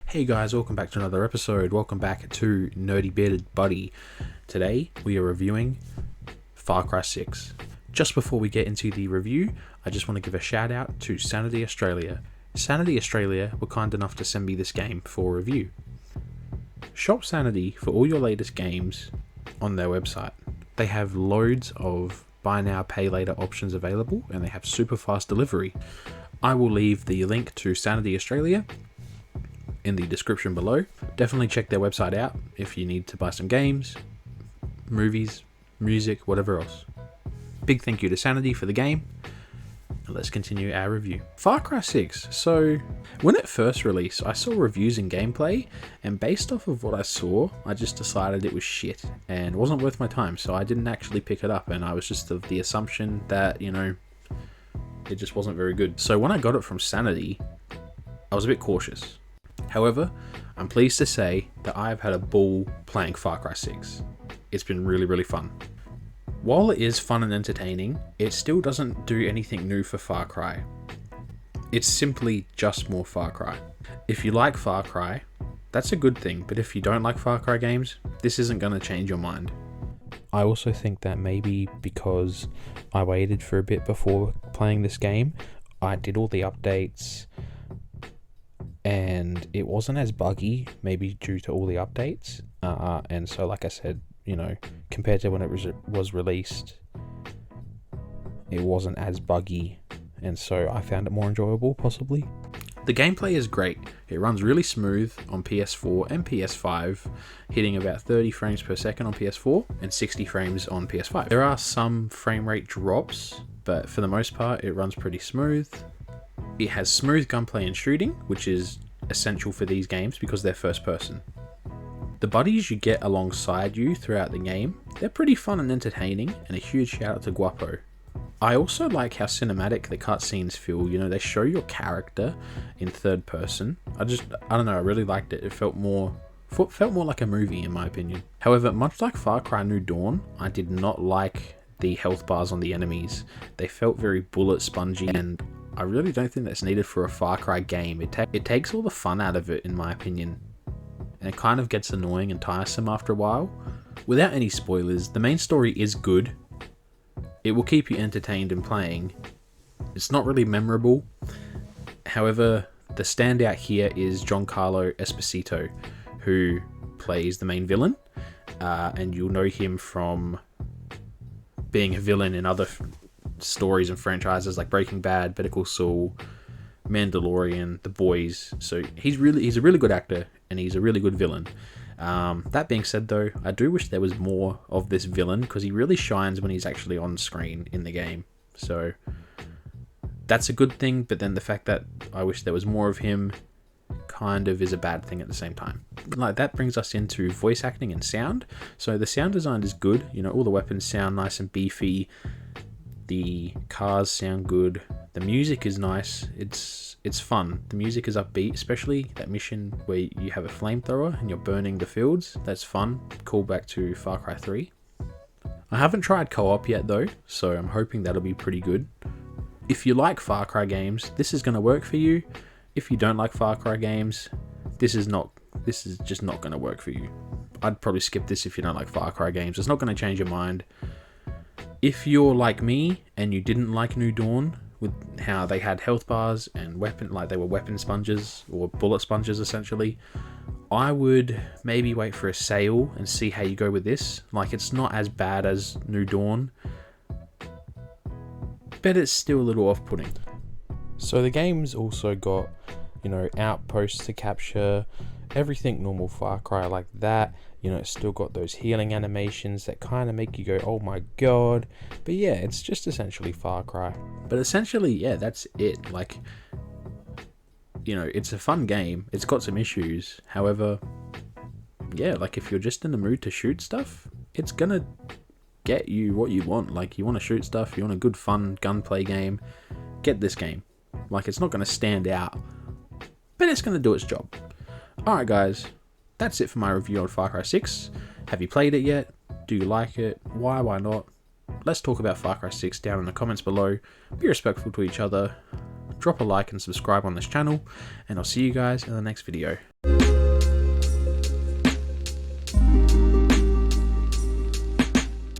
Hey guys, welcome back to another episode. Welcome back to Nerdy Bearded Buddy. Today we are reviewing Far Cry 6. Just before we get into the review, I just want to give a shout out to Sanity Australia. Sanity Australia were kind enough to send me this game for review. Shop Sanity for all your latest games on their website. They have loads of buy now, pay later options available, and they have super fast delivery. I will leave the link to Sanity Australia in the description below. Definitely check their website out if you need to buy some games, movies, music, whatever else. Big thank you to Sanity for the game. And let's continue our review. Far Cry 6. So when it first released, I saw reviews and gameplay, and based off of what I saw, I just decided it was shit and wasn't worth my time, so I didn't actually pick it up, and I was just of the assumption that, you know, it just wasn't very good. So when I got it from Sanity, I was a bit cautious. However, I'm pleased to say that I've had a ball playing Far Cry 6. It's been really fun. While it is fun and entertaining, it still doesn't do anything new for Far Cry. It's simply just more Far Cry. If you like Far Cry, that's a good thing, but if you don't like Far Cry games, this isn't going to change your mind. I also think that maybe because I waited for a bit before playing this game, I did all the updates, and it wasn't as buggy, maybe due to all the updates. And so, like I said, you know, compared to when it was released, it wasn't as buggy, and so I found it more enjoyable, possibly. The gameplay is great. It runs really smooth on PS4 and PS5, hitting about 30 frames per second on PS4 and 60 frames on PS5. There are some frame rate drops, but for the most part, it runs pretty smooth. It has smooth gunplay and shooting, which is essential for these games because they're first person. The buddies you get alongside you throughout the game, they're pretty fun and entertaining, and a huge shout out to Guapo. I also like how cinematic the cutscenes feel. You know, they show your character in third person. I don't know, I really liked it. It felt more like a movie in my opinion. However, much like Far Cry New Dawn, I did not like the health bars on the enemies. They felt very bullet spongy, and I really don't think that's needed for a Far Cry game. It takes all the fun out of it, in my opinion, and it kind of gets annoying and tiresome after a while. Without any spoilers, the main story is good. It will keep you entertained and playing. It's not really memorable. However, the standout here is Giancarlo Esposito, who plays the main villain, and you'll know him from being a villain in other stories and franchises like Breaking Bad, Better Call Saul, Mandalorian, The Boys. So he's a really good actor, and he's a really good villain. That being said though, I do wish there was more of this villain, because he really shines when he's actually on screen in the game. So that's a good thing, but then the fact that I wish there was more of him kind of is a bad thing at the same time. Like, that brings us into voice acting and sound. So the sound design is good. You know, all the weapons sound nice and beefy. The cars sound good. The music is nice. It's fun. The music is upbeat, especially that mission where you have a flamethrower and you're burning the fields. That's fun. Call back to Far Cry 3. I haven't tried co-op yet though, so I'm hoping that'll be pretty good. If you like Far Cry games, this is going to work for you. If you don't like Far Cry games, this is just not going to work for you. I'd probably skip this if you don't like Far Cry games. It's not going to change your mind. If you're like me and you didn't like New Dawn, with how they had health bars and they were weapon sponges or bullet sponges essentially, I would maybe wait for a sale and see how you go with this. Like, it's not as bad as New Dawn, but it's still a little off-putting. So the game's also got, you know, outposts to capture, everything normal Far Cry like that. You know, it's still got those healing animations that kind of make you go, oh my god. But yeah, it's just essentially Far Cry. But essentially, yeah, that's it. Like, you know, it's a fun game. It's got some issues. However, yeah, like, if you're just in the mood to shoot stuff, it's gonna get you what you want. Like, you want to shoot stuff, you want a good fun gunplay game, get this game. Like, it's not gonna stand out, but it's gonna do its job. Alright guys, that's it for my review on Far Cry 6. Have you played it yet? Do you like it? Why not? Let's talk about Far Cry 6 down in the comments below. Be respectful to each other. Drop a like and subscribe on this channel, and I'll see you guys in the next video.